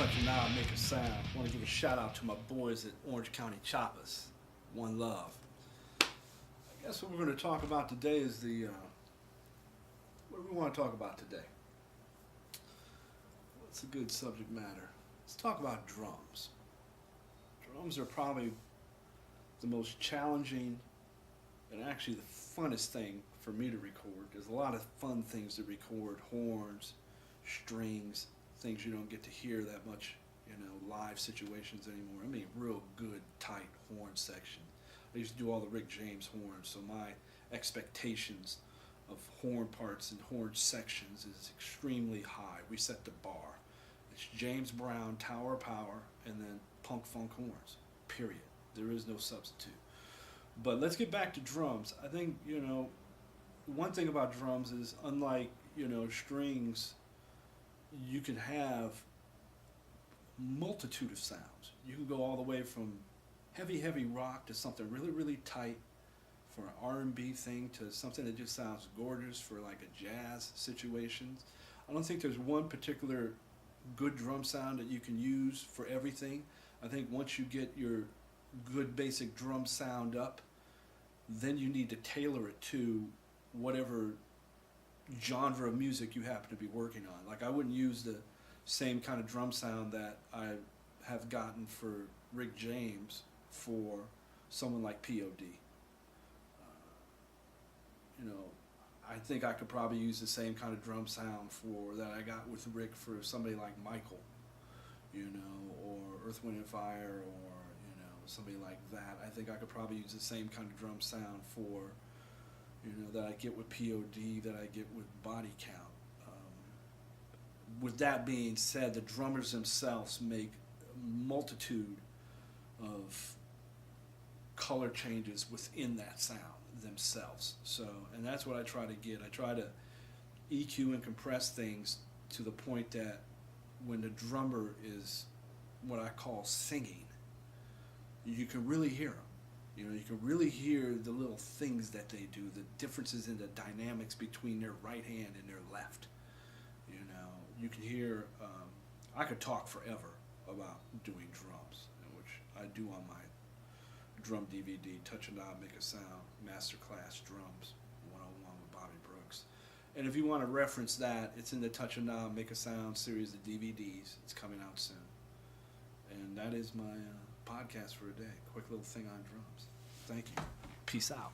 touch a knob, make a sound. I want to give a shout out to my boys at Orange County Choppers. One love. I guess what we're going to talk about today is what do we want to talk about today? What's a good subject matter? Let's talk about drums. Drums are probably the most challenging and actually the funnest thing for me to record. There's a lot of fun things to record: horns, strings, things you don't get to hear that much, live situations anymore. I mean, real good, tight horn section. I used to do all the Rick James horns, so my expectations of horn parts and horn sections is extremely high. We set the bar. It's James Brown, Tower Power, and then punk funk horns, period. There is no substitute. But let's get back to drums. I think, one thing about drums is, unlike, strings, you can have multitude of sounds. You can go all the way from heavy rock to something really tight for an R&B thing to something that just sounds gorgeous for like a jazz situation. I don't think there's one particular good drum sound that you can use for everything. I think once you get your good basic drum sound up, then you need to tailor it to whatever genre of music you happen to be working on. Like, I wouldn't use the same kind of drum sound that I have gotten for Rick James for someone like POD. I think I could probably use the same kind of drum sound that I got with Rick for somebody like Michael, or Earth, Wind and Fire, or somebody like that. I think I could probably use the same kind of drum sound for that I get with POD, that I get with Body Count. With that being said, the drummers themselves make a multitude of color changes within that sound themselves. So, and that's what I try to get. I try to EQ and compress things to the point that when the drummer is what I call singing, you can really hear them. You can really hear the little things that they do, the differences in the dynamics between their right hand and their left. You can hear, I could talk forever about doing drums, which I do on my drum DVD, Touch a Knob, Make a Sound, Masterclass Drums 101 with Bobby Brooks. And if you want to reference that, it's in the Touch a Knob, Make a Sound series of DVDs. It's coming out soon. And that is my podcast for today. Quick little thing on drums. Thank you. Peace out.